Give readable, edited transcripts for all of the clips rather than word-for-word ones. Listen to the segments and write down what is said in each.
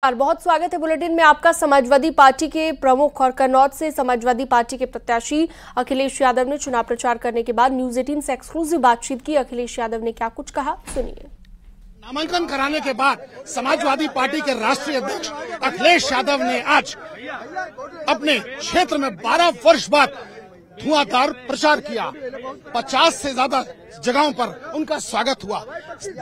बहुत स्वागत है बुलेटिन में आपका। समाजवादी पार्टी के प्रमुख और कन्नौज से समाजवादी पार्टी के प्रत्याशी अखिलेश यादव ने चुनाव प्रचार करने के बाद न्यूज 18 से एक्सक्लूसिव बातचीत की। अखिलेश यादव ने क्या कुछ कहा, सुनिए। नामांकन कराने के बाद समाजवादी पार्टी के राष्ट्रीय अध्यक्ष अखिलेश यादव ने आज अपने क्षेत्र में 12 वर्ष बाद धुआंधार प्रचार किया। 50 से ज्यादा जगहों पर उनका स्वागत हुआ।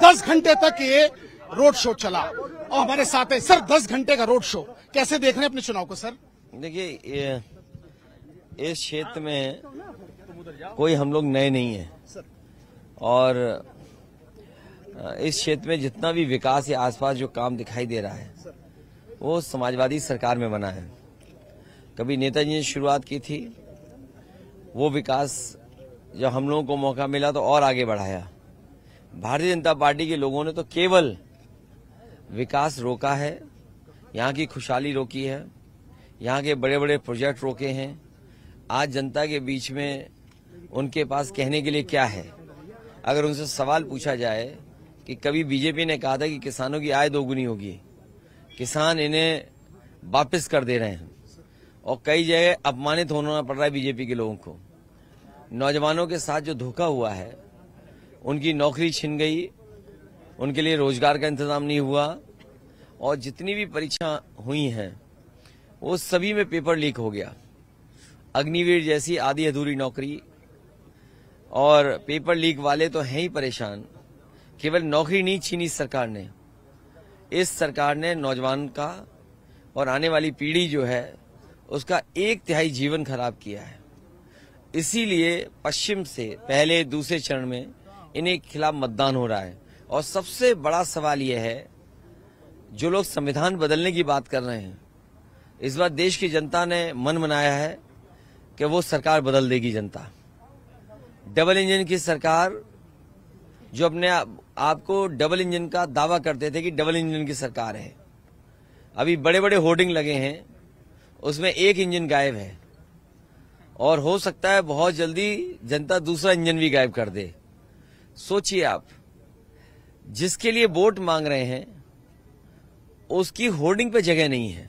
10 घंटे तक ये रोड शो चला और हमारे साथ है सर। 10 घंटे का रोड शो, कैसे देख रहे हैं अपने चुनाव को सर? देखिए, इस क्षेत्र में कोई हम लोग नए नहीं हैं और इस क्षेत्र में जितना भी विकास या आसपास जो काम दिखाई दे रहा है वो समाजवादी सरकार में बना है। कभी नेताजी ने शुरुआत की थी, वो विकास जब हम लोगों को मौका मिला तो और आगे बढ़ाया। भारतीय जनता पार्टी के लोगों ने तो केवल विकास रोका है, यहाँ की खुशहाली रोकी है, यहाँ के बड़े बड़े प्रोजेक्ट रोके हैं। आज जनता के बीच में उनके पास कहने के लिए क्या है? अगर उनसे सवाल पूछा जाए कि कभी बीजेपी ने कहा था कि किसानों की आय दोगुनी होगी, किसान इन्हें वापस कर दे रहे हैं और कई जगह अपमानित होना पड़ रहा है बीजेपी के लोगों को। नौजवानों के साथ जो धोखा हुआ है, उनकी नौकरी छिन गई, उनके लिए रोजगार का इंतजाम नहीं हुआ और जितनी भी परीक्षा हुई हैं वो सभी में पेपर लीक हो गया। अग्निवीर जैसी आधी अधूरी नौकरी और पेपर लीक वाले तो हैं ही परेशान। केवल नौकरी नहीं छीनी सरकार ने, इस सरकार ने नौजवान का और आने वाली पीढ़ी जो है उसका 1/3 जीवन खराब किया है। इसीलिए पश्चिम से पहले दूसरे चरण में इन्हें खिलाफ मतदान हो रहा है। और सबसे बड़ा सवाल यह है, जो लोग संविधान बदलने की बात कर रहे हैं, इस बार देश की जनता ने मन बनाया है कि वो सरकार बदल देगी। जनता डबल इंजन की सरकार, जो अपने आपको डबल इंजन का दावा करते थे कि डबल इंजन की सरकार है, अभी बड़े बड़े होर्डिंग लगे हैं, उसमें एक इंजन गायब है और हो सकता है बहुत जल्दी जनता दूसरा इंजन भी गायब कर दे। सोचिए आप, जिसके लिए वोट मांग रहे हैं उसकी होर्डिंग पे जगह नहीं है।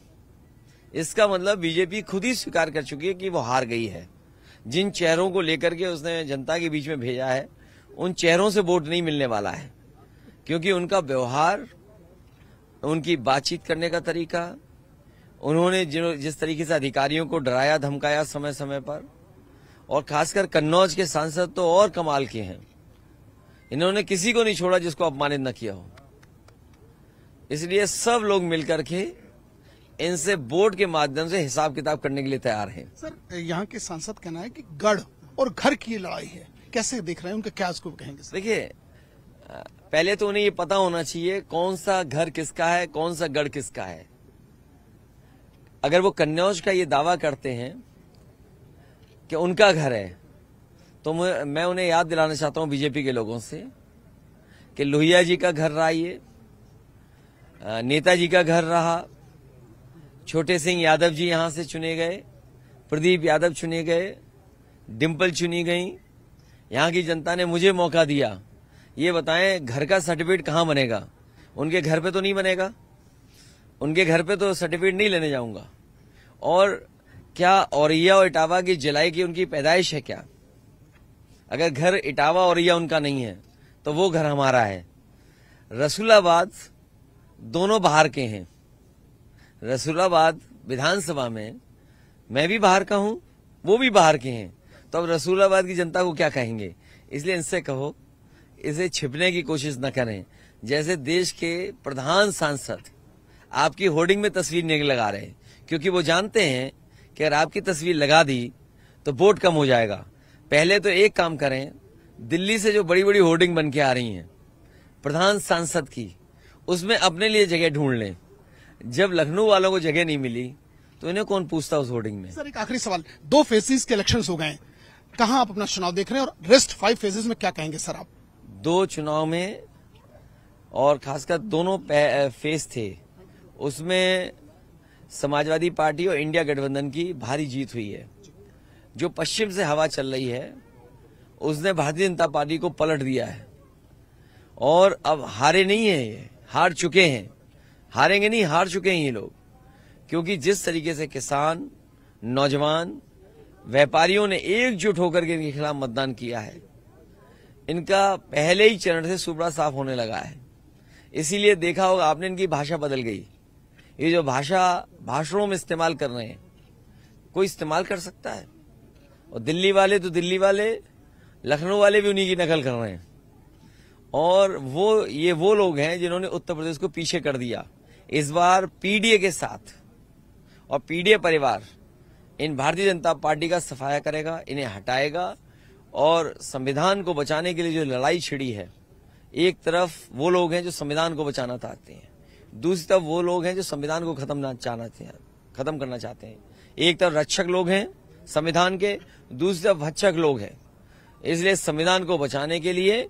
इसका मतलब बीजेपी खुद ही स्वीकार कर चुकी है कि वो हार गई है। जिन चेहरों को लेकर के उसने जनता के बीच में भेजा है, उन चेहरों से वोट नहीं मिलने वाला है, क्योंकि उनका व्यवहार, उनकी बातचीत करने का तरीका, उन्होंने जिस तरीके से अधिकारियों को डराया धमकाया समय समय पर, और खासकर कन्नौज के सांसद तो और कमाल के हैं। इन्होंने किसी को नहीं छोड़ा जिसको अपमानित न किया हो। इसलिए सब लोग मिलकर के इनसे वोट के माध्यम से हिसाब किताब करने के लिए तैयार हैं। सर, यहाँ के सांसद कहना है कि गढ़ और घर की लड़ाई है, कैसे देख रहे हैं? उनका क्या उसको कहेंगे? देखिए, पहले तो उन्हें ये पता होना चाहिए कौन सा घर किसका है, कौन सा गढ़ किसका है। अगर वो कन्नौज का ये दावा करते हैं कि उनका घर है, तो मैं उन्हें याद दिलाना चाहता हूं बीजेपी के लोगों से कि लोहिया जी का घर रहा, ये नेताजी का घर रहा, छोटे सिंह यादव जी यहां से चुने गए, प्रदीप यादव चुने गए, डिम्पल चुनी गई। यहां की जनता ने मुझे मौका दिया। ये बताएं, घर का सर्टिफिकेट कहां बनेगा? उनके घर पे तो नहीं बनेगा, उनके घर पे तो सर्टिफिकेट नहीं लेने जाऊंगा। और क्या औरैया और इटावा की जलाई की उनकी पैदाइश है क्या? अगर घर इटावा औरैया उनका नहीं है तो वो घर हमारा है। रसूलाबाद दोनों बाहर के हैं। रसूलाबाद विधानसभा में मैं भी बाहर का हूं, वो भी बाहर के हैं, तो अब रसूलाबाद की जनता को क्या कहेंगे? इसलिए इनसे कहो, इसे छिपने की कोशिश न करें। जैसे देश के प्रधान सांसद आपकी होर्डिंग में तस्वीर नहीं लगा रहे, क्योंकि वो जानते हैं कि अगर आपकी तस्वीर लगा दी तो वोट कम हो जाएगा। पहले तो एक काम करें, दिल्ली से जो बड़ी बड़ी होर्डिंग बन के आ रही हैं प्रधान सांसद की, उसमें अपने लिए जगह ढूंढ लें। जब लखनऊ वालों को जगह नहीं मिली तो इन्हें कौन पूछता उस होर्डिंग में? सर, एक आखिरी सवाल, 2 फेजेस के इलेक्शंस हो गए, कहां आप अपना चुनाव देख रहे हैं और रेस्ट 5 फेजेस में क्या कहेंगे सर आप? 2 चुनाव में और खासकर दोनों फेज थे, उसमें समाजवादी पार्टी और इंडिया गठबंधन की भारी जीत हुई है। जो पश्चिम से हवा चल रही है उसने भारतीय जनता पार्टी को पलट दिया है और अब हारे नहीं है, ये हार चुके हैं। हारेंगे नहीं, हार चुके हैं ये लोग, क्योंकि जिस तरीके से किसान, नौजवान, व्यापारियों ने एकजुट होकर के इनके खिलाफ मतदान किया है, इनका पहले ही चरण से सूबड़ा साफ होने लगा है। इसीलिए देखा होगा आपने, इनकी भाषा बदल गई। ये जो भाषा भाषणों में इस्तेमाल कर रहे हैं, कोई इस्तेमाल कर सकता है। और दिल्ली वाले तो दिल्ली वाले, लखनऊ वाले भी उन्हीं की नकल कर रहे हैं। और वो लोग हैं जिन्होंने उत्तर प्रदेश को पीछे कर दिया। इस बार पीडीए के साथ, और पीडीए परिवार इन भारतीय जनता पार्टी का सफाया करेगा, इन्हें हटाएगा। और संविधान को बचाने के लिए जो लड़ाई छिड़ी है, एक तरफ वो लोग हैं जो संविधान को बचाना चाहते हैं, दूसरी तरफ वो लोग हैं जो संविधान को खत्म करना चाहते हैं। एक तरफ रक्षक लोग हैं संविधान के, दूसरी तरफ भक्षक लोग हैं। इसलिए संविधान को बचाने के लिए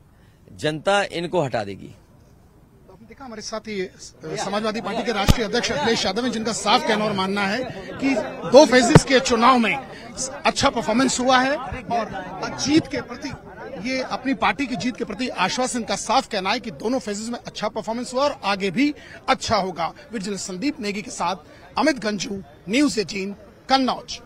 जनता इनको हटा देगी। देखा हमारे साथ ही समाजवादी पार्टी के राष्ट्रीय अध्यक्ष अखिलेश यादव हैं, जिनका साफ कहना और मानना है कि 2 फेजेस के चुनाव में अच्छा परफॉर्मेंस हुआ है और जीत के प्रति, ये अपनी पार्टी की जीत के प्रति आश्वासन का साफ कहना है कि दोनों फेजेस में अच्छा परफॉर्मेंस हुआ और आगे भी अच्छा होगा। विजिलेंस संदीप नेगी के साथ अमित गंजू, न्यूज़ 18, कन्नौज।